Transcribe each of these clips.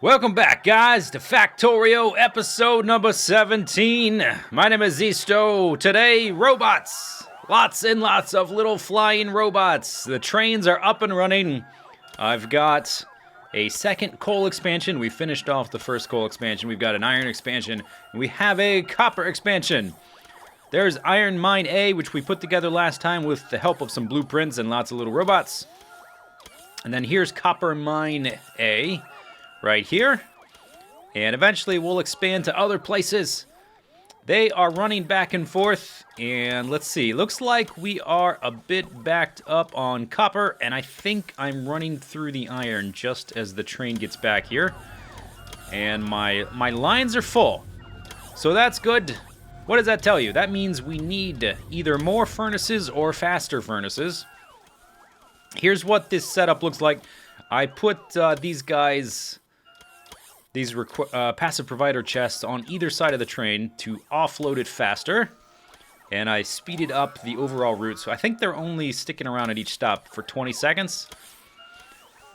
Welcome back, guys, to Factorio episode number 17. My name is Zisteau. Today, robots. Lots and lots of little flying robots. The trains are up and running. I've got a second coal expansion. We finished off the first coal expansion. We've got an iron expansion. And we have a copper expansion. There's Iron Mine A, which we put together last time with the help of some blueprints and lots of little robots. And then here's Copper Mine A. Right here, and eventually we'll expand to other places. They are running back and forth, and let's see, looks like we are a bit backed up on copper, and I think I'm running through the iron just as the train gets back here, and my lines are full, so that's good. What does that tell you? That means we need either more furnaces or faster furnaces. Here's what this setup looks like. I put these guys... These passive provider chests on either side of the train to offload it faster. And I speeded up the overall route. So I think they're only sticking around at each stop for 20 seconds.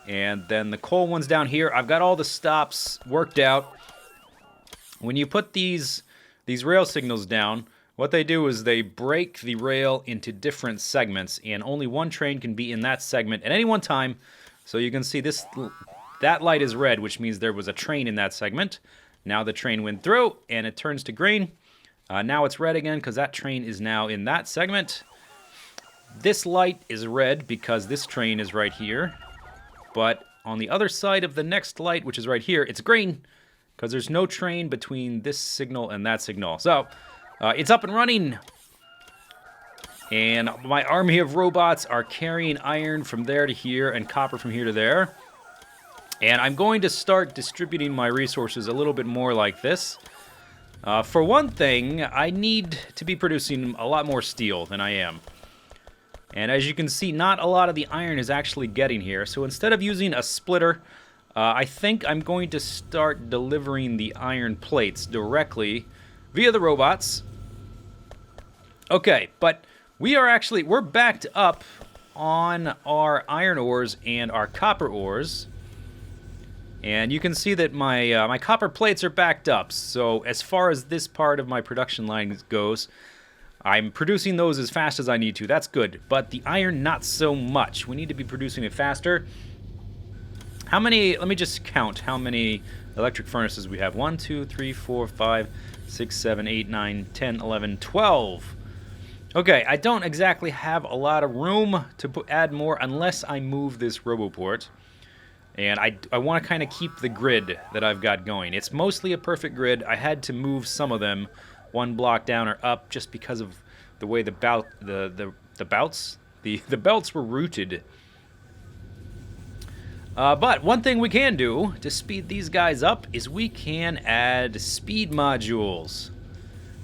And then the coal ones down here. I've got all the stops worked out. When you put these rail signals down, what they do is they break the rail into different segments. And only one train can be in that segment at any one time. So you can see this... That light is red, which means there was a train in that segment. Now the train went through, and it turns to green. Now it's red again, because that train is now in that segment. This light is red, because this train is right here. But on the other side of the next light, which is right here, it's green, because there's no train between this signal and that signal. So, it's up and running. And my army of robots are carrying iron from there to here, and copper from here to there. And I'm going to start distributing my resources a little bit more like this. For one thing, I need to be producing a lot more steel than I am. And as you can see, not a lot of the iron is actually getting here. So instead of using a splitter, I think I'm going to start delivering the iron plates directly via the robots. Okay, but we're backed up on our iron ores and our copper ores. And you can see that my copper plates are backed up. So as far as this part of my production line goes, I'm producing those as fast as I need to. That's good. But the iron, not so much. We need to be producing it faster. How many, let me just count how many electric furnaces we have. 1, 2, 3, 4, 5, 6, 7, 8, 9, 10, 11, 12. Okay, I don't exactly have a lot of room to add more unless I move this roboport. And I want to kind of keep the grid that I've got going. It's mostly a perfect grid. I had to move some of them one block down or up just because of the way the belts were routed. But one thing we can do to speed these guys up is we can add speed modules.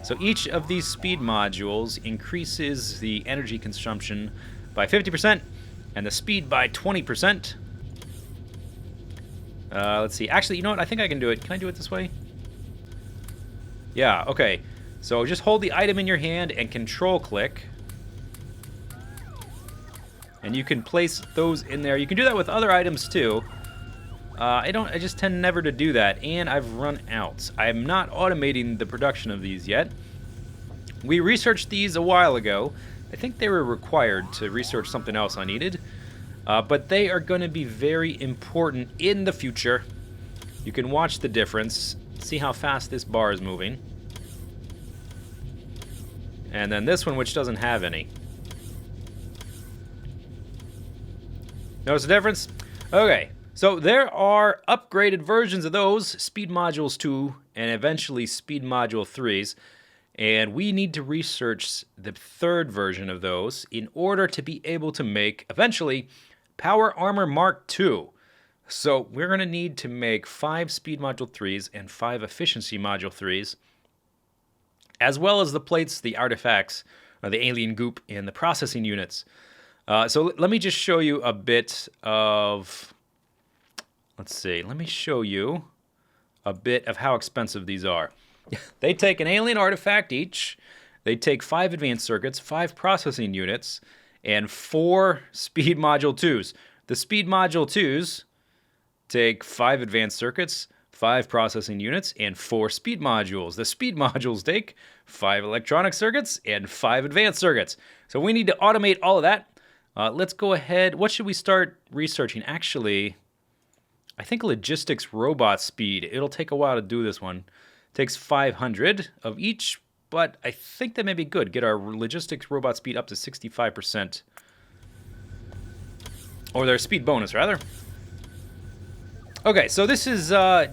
So each of these speed modules increases the energy consumption by 50% and the speed by 20%. Let's see. Actually, you know what? I think I can do it. Can I do it this way? Yeah, okay. So just hold the item in your hand and control click. And you can place those in there. You can do that with other items too. I just tend never to do that, and I've run out. I am not automating the production of these yet. We researched these a while ago. I think they were required to research something else I needed. But they are going to be very important in the future. You can watch the difference. See how fast this bar is moving. And then this one, which doesn't have any. Notice the difference? Okay, so there are upgraded versions of those, Speed Modules 2 and eventually Speed Module 3s. And we need to research the third version of those in order to be able to make, eventually, Power Armor Mark II. So we're going to need to make 5 Speed Module 3s and 5 Efficiency Module 3s, as well as the plates, the artifacts, the alien goop, and the processing units. So let me just show you a bit of... Let's see. Let me show you a bit of how expensive these are. They take an alien artifact each. They take 5 advanced circuits, 5 processing units, and 4 Speed Module 2s. The Speed Module 2s take 5 advanced circuits, 5 processing units, and 4 speed modules. The speed modules take 5 electronic circuits and 5 advanced circuits. So we need to automate all of that. Let's go ahead. What should we start researching? Actually, I think logistics robot speed. It'll take a while to do this one. It takes 500 of each, but I think that may be good. Get our logistics robot speed up to 65%. Or their speed bonus, rather. Okay, so this is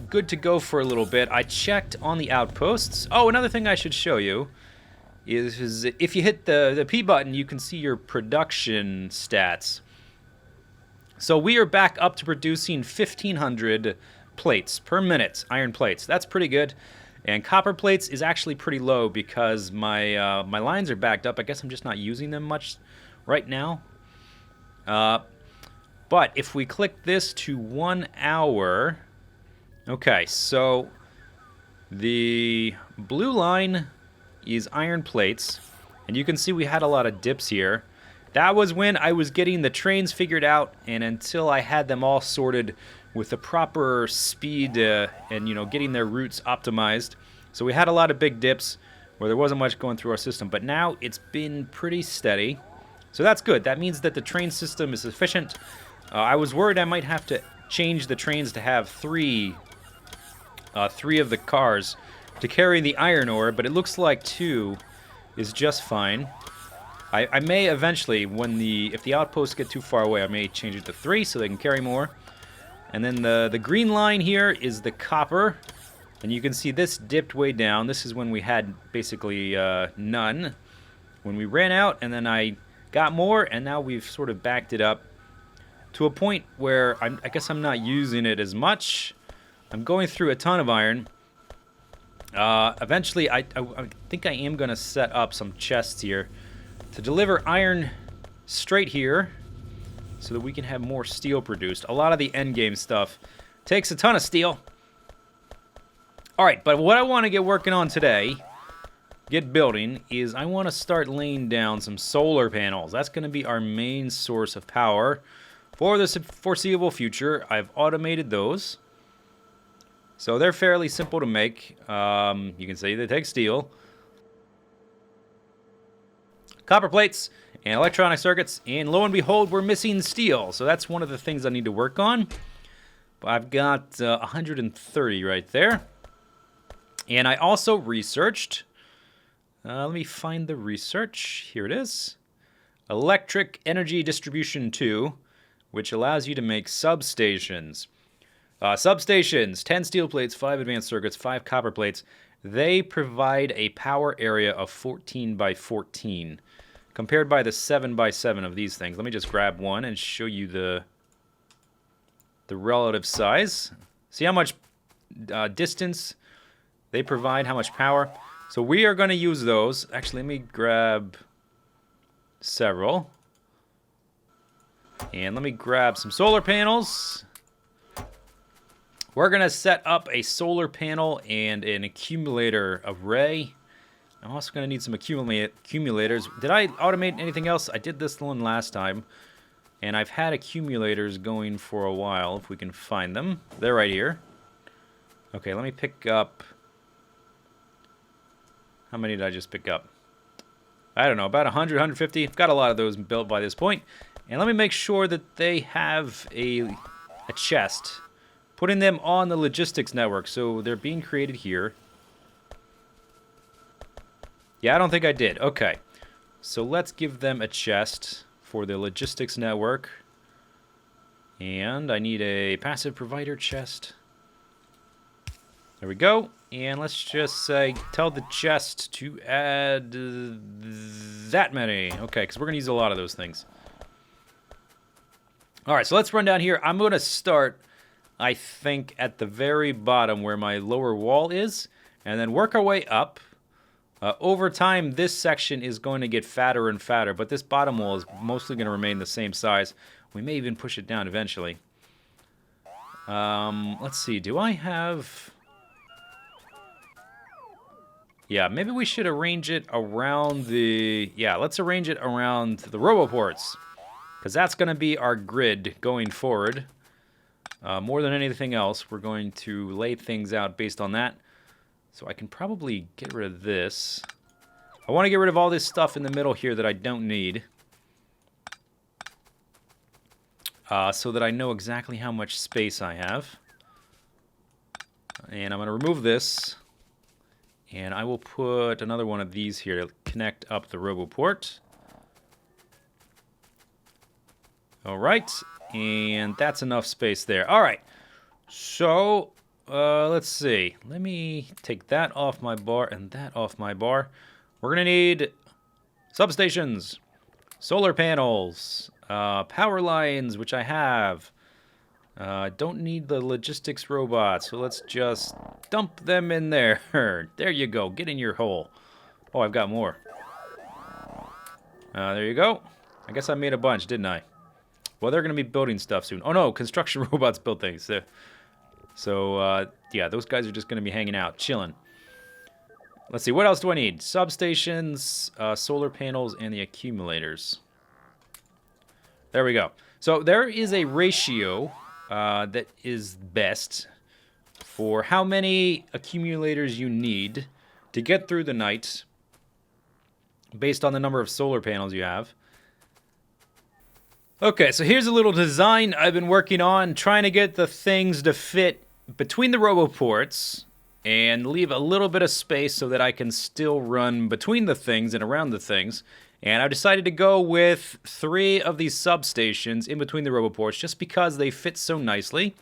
good to go for a little bit. I checked on the outposts. Oh, another thing I should show you is if you hit the P button, you can see your production stats. So we are back up to producing 1,500 plates per minute, iron plates. That's pretty good. And copper plates is actually pretty low because my lines are backed up. I guess I'm just not using them much right now. But if we click this to 1 hour, okay, so the blue line is iron plates, and you can see we had a lot of dips here. That was when I was getting the trains figured out, and until I had them all sorted with the proper speed and, you know, getting their routes optimized. So we had a lot of big dips where there wasn't much going through our system, but now it's been pretty steady. So that's good. That means that the train system is efficient. I was worried I might have to change the trains to have three of the cars to carry the iron ore, but it looks like 2 is just fine. I may eventually, if the outposts get too far away, I may change it to 3 so they can carry more. And then the green line here is the copper, and you can see this dipped way down. This is when we had basically none. When we ran out, and then I got more, and now we've sort of backed it up to a point where I guess I'm not using it as much. I'm going through a ton of iron. Eventually, I think I am going to set up some chests here to deliver iron straight here so that we can have more steel produced. A lot of the endgame stuff takes a ton of steel. All right, but what I want to get working on today, get building, is I want to start laying down some solar panels. That's going to be our main source of power for the foreseeable future. I've automated those. So they're fairly simple to make. You can see they take steel, copper plates, and electronic circuits. And lo and behold, we're missing steel. So that's one of the things I need to work on. But I've got 130 right there. And I also researched. Let me find the research. Here it is. Electric Energy Distribution 2, which allows you to make substations. Substations, 10 steel plates, 5 advanced circuits, 5 copper plates. They provide a power area of 14 by 14, compared by the 7 by 7 of these things. Let me just grab one and show you the relative size. See how much distance they provide, how much power. So we are going to use those. Actually, let me grab several. And let me grab some solar panels. We're going to set up a solar panel and an accumulator array. I'm also going to need some accumulators. Did I automate anything else? I did this one last time. And I've had accumulators going for a while, if we can find them. They're right here. Okay, let me pick up... How many did I just pick up? I don't know, about 100, 150. I've got a lot of those built by this point. And let me make sure that they have a chest. Putting them on the logistics network. So they're being created here. Yeah, I don't think I did. Okay. So let's give them a chest for the logistics network. And I need a passive provider chest. There we go. And let's just say, tell the chest to add that many. Okay, because we're going to use a lot of those things. All right, so let's run down here. I'm going to start, I think, at the very bottom where my lower wall is, and then work our way up. Over time, this section is going to get fatter and fatter, but this bottom wall is mostly going to remain the same size. We may even push it down eventually. Let's see, do I have... Yeah, maybe we should arrange it around the... Yeah, let's arrange it around the roboports, because that's going to be our grid going forward. More than anything else, we're going to lay things out based on that. So I can probably get rid of this. I want to get rid of all this stuff in the middle here that I don't need. So that I know exactly how much space I have. And I'm going to remove this. And I will put another one of these here to connect up the RoboPort. All right. And that's enough space there. All right. So, let's see. Let me take that off my bar and that off my bar. We're going to need substations, solar panels, power lines, which I have. Don't need the logistics robots, so let's just dump them in there. There you go. Get in your hole. Oh, I've got more. There you go. I guess I made a bunch, didn't I? Well, they're going to be building stuff soon. Oh, no. Construction robots build things. So, yeah, those guys are just going to be hanging out, chilling. Let's see. What else do I need? Substations, solar panels, and the accumulators. There we go. So there is a ratio that is best for how many accumulators you need to get through the night based on the number of solar panels you have. Okay, so here's a little design I've been working on, trying to get the things to fit between the RoboPorts and leave a little bit of space so that I can still run between the things and around the things. And I decided to go with 3 of these substations in between the RoboPorts just because they fit so nicely.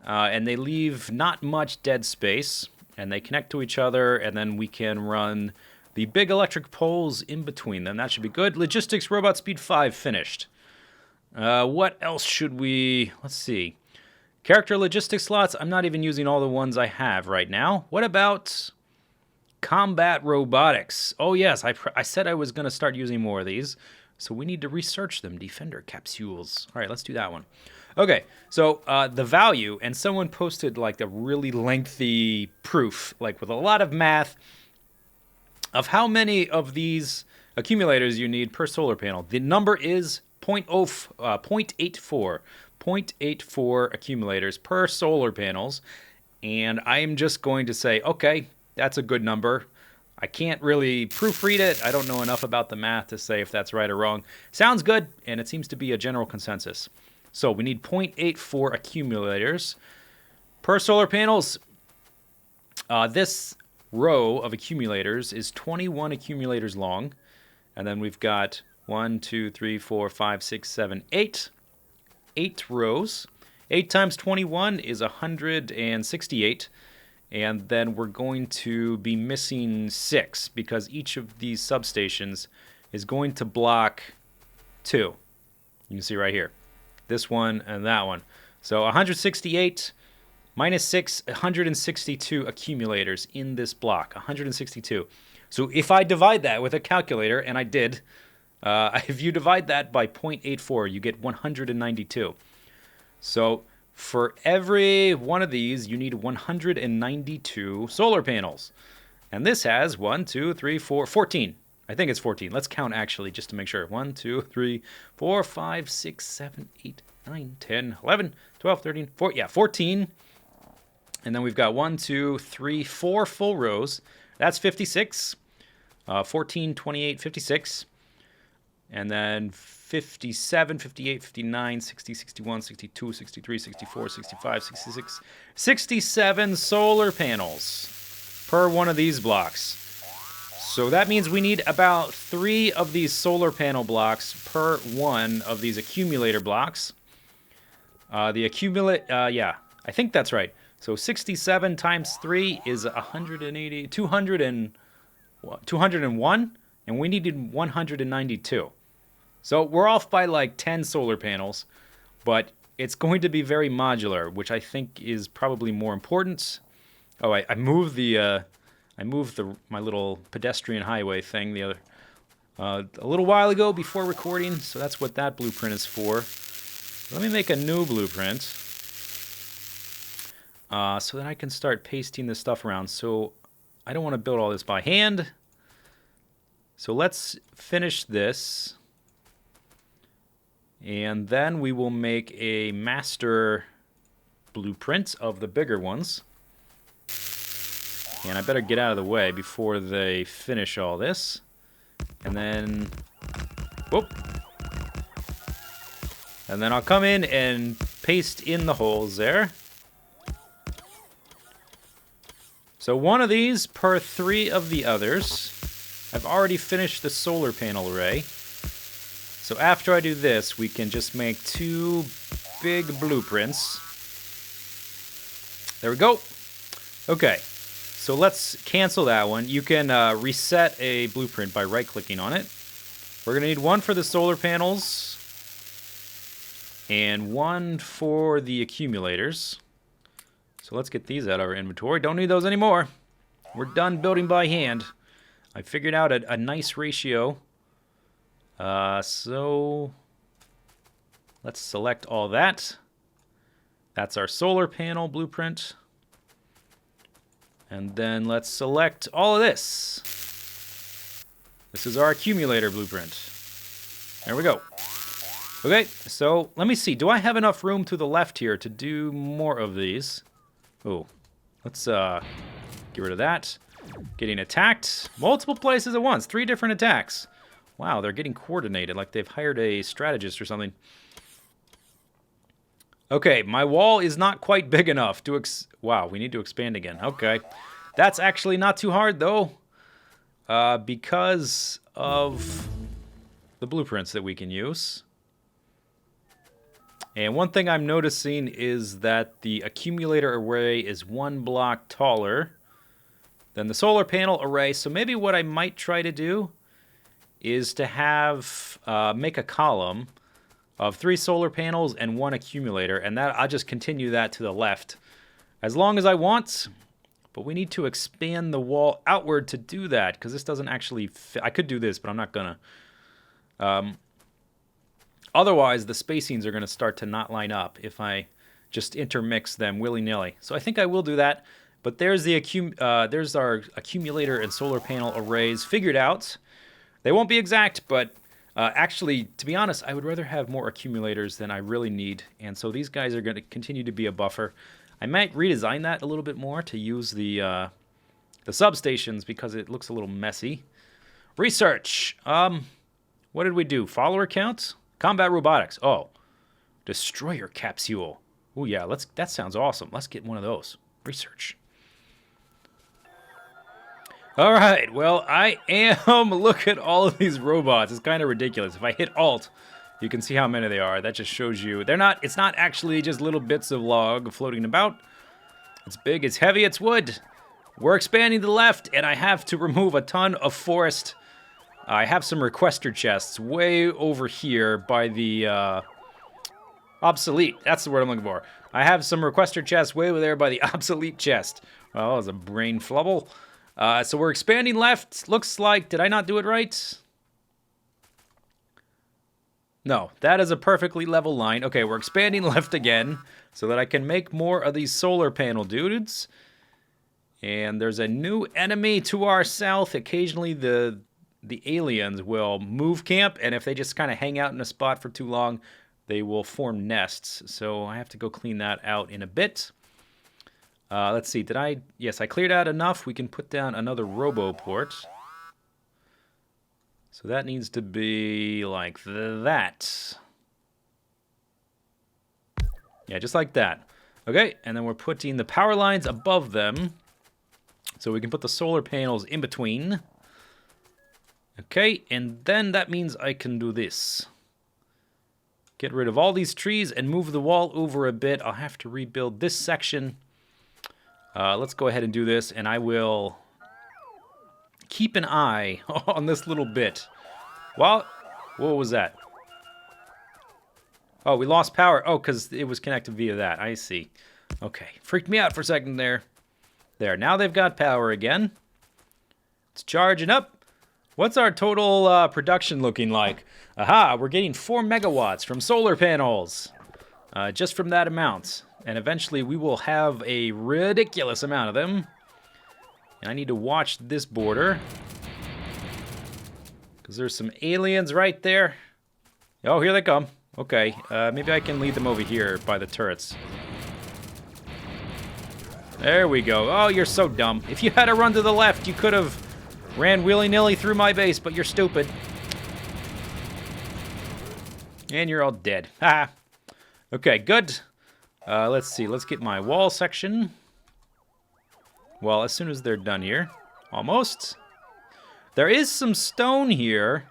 And they leave not much dead space. And they connect to each other, and then we can run the big electric poles in between them. That should be good. Logistics Robot Speed 5 finished. What else should we... Let's see. Character logistics slots. I'm not even using all the ones I have right now. What about... combat robotics? Oh yes, I said I was going to start using more of these, so we need to research them. Defender capsules. All right, let's do that one. Okay, so the value, and someone posted like a really lengthy proof, like with a lot of math, of how many of these accumulators you need per solar panel. The number is 0.84 accumulators per solar panels, and I am just going to say, okay, that's a good number. I can't really proofread it. I don't know enough about the math to say if that's right or wrong. Sounds good, and it seems to be a general consensus. So we need 0.84 accumulators per solar panels. This row of accumulators is 21 accumulators long. And then we've got 1, 2, 3, 4, 5, 6, 7, 8. 8 rows. 8 times 21 is 168. And then we're going to be missing 6 because each of these substations is going to block 2. You can see right here. This one and that one. So 168 minus 6, 162 accumulators in this block. 162. So if I divide that with a calculator, and I did, if you divide that by 0.84, you get 192. So for every one of these, you need 192 solar panels. And this has 1, 2, 3, 4, 14. I think it's 14. Let's count actually just to make sure. 1, 2, 3, 4, 5, 6, 7, 8, 9, 10, 11, 12, 13, 14. Yeah, 14. And then we've got 1, 2, 3, 4 full rows. That's 56. 14, 28, 56. And then 57, 58, 59, 60, 61, 62, 63, 64, 65, 66, 67 solar panels per one of these blocks. So that means we need about 3 of these solar panel blocks per one of these accumulator blocks. Yeah, I think that's right. So 67 times 3 is 180, 201, and we needed 192. So we're off by like 10 solar panels, but it's going to be very modular, which I think is probably more important. Oh, I moved my little pedestrian highway thing a little while ago before recording, so that's what that blueprint is for. Let me make a new blueprint so that I can start pasting this stuff around. So I don't want to build all this by hand. So let's finish this. And then we will make a master blueprint of the bigger ones. And I better get out of the way before they finish all this. And then... whoop. And then I'll come in and paste in the holes there. So one of these per 3 of the others. I've already finished the solar panel array. So after I do this, we can just make 2 big blueprints. There we go. Okay, so let's cancel that one. You can reset a blueprint by right-clicking on it. We're going to need 1 for the solar panels and 1 for the accumulators. So let's get these out of our inventory. Don't need those anymore. We're done building by hand. I figured out a nice ratio. So let's select all that. That's our solar panel blueprint. And then let's select all of this. This is our accumulator blueprint. There we go. Okay, so let me see. Do I have enough room to the left here to do more of these? Oh, let's get rid of that. Getting attacked. Multiple places at once. 3 different attacks. Wow, they're getting coordinated like they've hired a strategist or something. Okay, my wall is not quite big enough to wow, we need to expand again. Okay. That's actually not too hard, though. Because of the blueprints that we can use. And one thing I'm noticing is that the accumulator array is 1 block taller than the solar panel array. So maybe what I might try to do is to have make a column of 3 solar panels and 1 accumulator, and that I'll just continue that to the left as long as I want. But we need to expand the wall outward to do that, because this doesn't actually fit. I could do this, but I'm not gonna. Otherwise, the spacings are going to start to not line up if I just intermix them willy-nilly. So I think I will do that. But there's there's our accumulator and solar panel arrays figured out. They won't be exact, but actually, to be honest, I would rather have more accumulators than I really need. And so these guys are going to continue to be a buffer. I might redesign that a little bit more to use the substations because it looks a little messy. Research. What did we do? Follower counts? Combat robotics. Oh, destroyer capsule. Oh yeah, that sounds awesome. Let's get one of those. Research. All right, well, I am. Look at all of these robots. It's kind of ridiculous. If I hit Alt, you can see how many they are. That just shows you they're not. It's not actually just little bits of log floating about. It's big. It's heavy. It's wood. We're expanding to the left, and I have to remove a ton of forest. I have some requester chests way over here by the obsolete. That's the word I'm looking for. I have some requester chests way over there by the obsolete chest. Well, that was a brain flubble. So we're expanding left. Looks like, did I not do it right? No, that is a perfectly level line. Okay, we're expanding left again so that I can make more of these solar panel dudes. And there's a new enemy to our south. Occasionally the aliens will move camp, and if they just kind of hang out in a spot for too long, they will form nests. So I have to go clean that out in a bit. Let's see, yes, I cleared out enough. We can put down another roboport. So that needs to be like that. Yeah, just like that. Okay, and then we're putting the power lines above them so we can put the solar panels in between. Okay, and then that means I can do this. Get rid of all these trees and move the wall over a bit. I'll have to rebuild this section. Let's go ahead and do this, and I will keep an eye on this little bit. Well, what was that? Oh, we lost power. Oh, because it was connected via that. I see. Okay, freaked me out for a second there. There, now they've got power again. It's charging up. What's our total production looking like? Aha, we're getting 4 megawatts from solar panels. Just from that amount. And eventually we will have a ridiculous amount of them. And I need to watch this border. Because there's some aliens right there. Oh, here they come. Okay, maybe I can lead them over here by the turrets. There we go. Oh, you're so dumb. If you had to run to the left, you could have ran willy-nilly through my base, but you're stupid. And you're all dead. Ha! Okay, good. Let's see. Let's get my wall section. Well, as soon as they're done here. Almost. There is some stone here.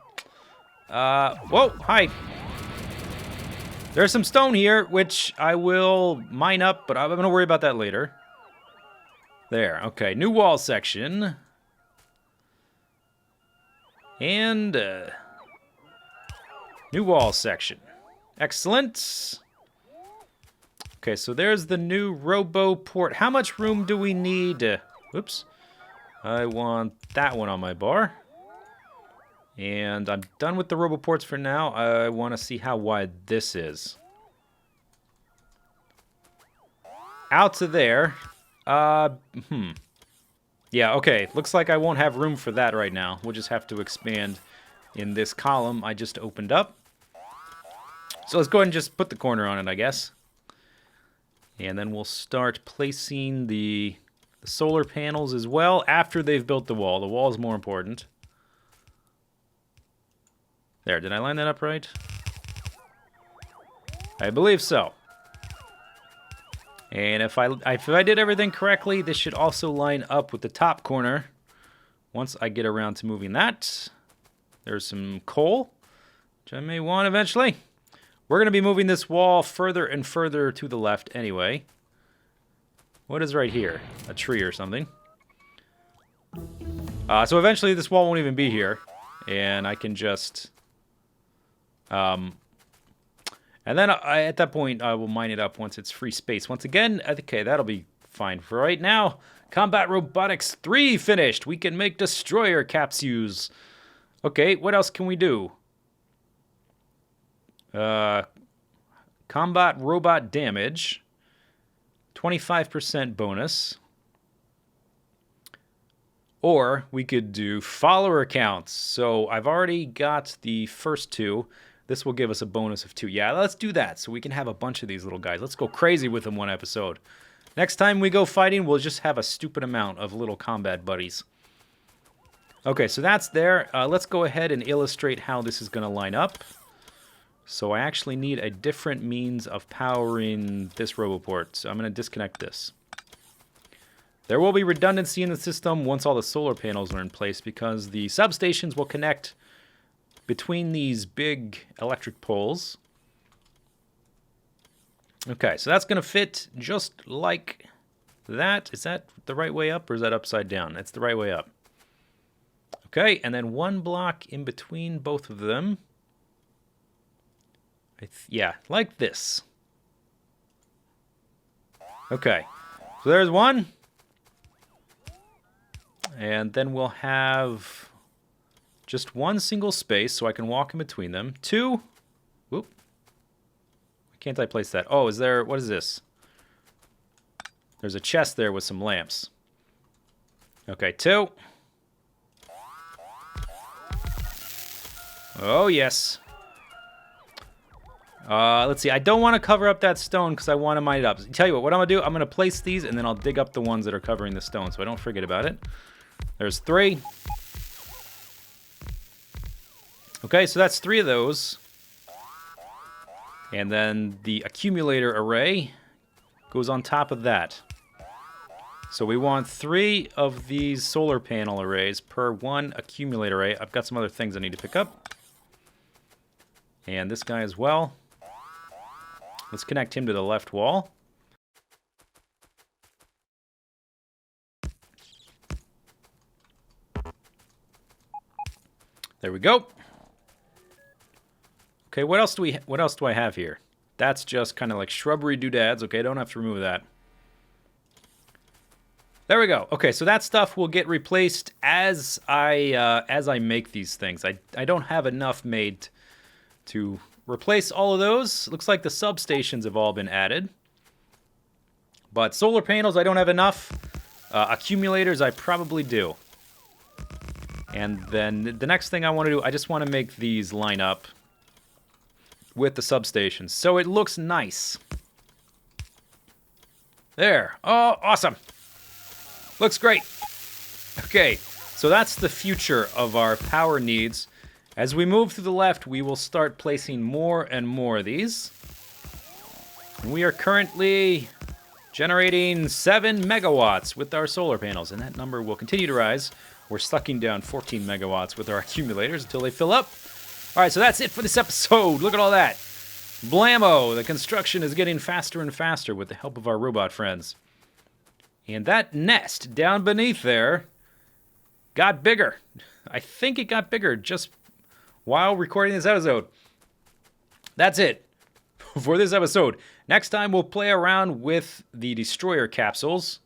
Whoa, hi. There's some stone here, which I will mine up, but I'm going to worry about that later. There, okay. New wall section. And, new wall section. Excellent. Okay, so there's the new robo port. How much room do we need? Oops. I want that one on my bar. And I'm done with the robo ports for now. I want to see how wide this is. Out to there. Yeah, okay. Looks like I won't have room for that right now. We'll just have to expand in this column I just opened up. So let's go ahead and just put the corner on it, I guess. And then we'll start placing the solar panels as well after they've built the wall. The wall is more important. There, did I line that up right? I believe so. And if I did everything correctly, this should also line up with the top corner once I get around to moving that. There's some coal, which I may want eventually. We're going to be moving this wall further and further to the left anyway. What is right here? A tree or something. So eventually this wall won't even be here. And I can just... and then at that point, I will mine it up once it's free space. Once again, okay, that'll be fine for right now. Combat Robotics 3 finished. We can make destroyer capsules. Okay, what else can we do? Combat robot damage. 25% bonus. Or we could do follower counts. So I've already got the first two. This will give us a bonus of 2. Yeah, let's do that so we can have a bunch of these little guys. Let's go crazy with them one episode. Next time we go fighting, we'll just have a stupid amount of little combat buddies. Okay, so that's there. Let's go ahead and illustrate how this is going to line up. So I actually need a different means of powering this RoboPort. So I'm going to disconnect this. There will be redundancy in the system once all the solar panels are in place because the substations will connect between these big electric poles. Okay, so that's going to fit just like that. Is that the right way up or is that upside down? That's the right way up. Okay, and then one block in between both of them. Yeah, like this. Okay, so there's one. And then we'll have just one single space so I can walk in between them. 2. Whoop. Why can't I place that? Oh, is there... What is this? There's a chest there with some lamps. Okay, 2. Oh, yes. Let's see. I don't want to cover up that stone because I want to mine it up. Tell you what I'm going to do, I'm going to place these and then I'll dig up the ones that are covering the stone so I don't forget about it. There's 3. Okay, so that's 3 of those. And then the accumulator array goes on top of that. So we want 3 of these solar panel arrays per 1 accumulator array. I've got some other things I need to pick up. And this guy as well. Let's connect him to the left wall. There we go. Okay, what else do I have here? That's just kind of like shrubbery doodads. Okay, don't have to remove that. There we go. Okay, so that stuff will get replaced as I make these things. I don't have enough made to replace all of those. Looks like the substations have all been added. But solar panels, I don't have enough. Accumulators, I probably do. And then the next thing I want to do, I just want to make these line up with the substations so it looks nice. There. Oh, awesome. Looks great. Okay, so that's the future of our power needs. As we move to the left, we will start placing more and more of these. And we are currently generating 7 megawatts with our solar panels, and that number will continue to rise. We're sucking down 14 megawatts with our accumulators until they fill up. All right, so that's it for this episode. Look at all that. Blammo! The construction is getting faster and faster with the help of our robot friends. And that nest down beneath there got bigger. I think it got bigger just while recording this episode. That's it for this episode. Next time we'll play around with the destroyer capsules.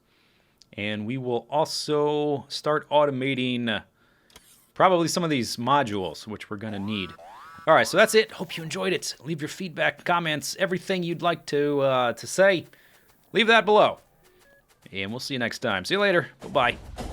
And we will also start automating probably some of these modules, which we're going to need. All right, so that's it. Hope you enjoyed it. Leave your feedback, comments, everything you'd like to say. Leave that below. And we'll see you next time. See you later. Bye-bye.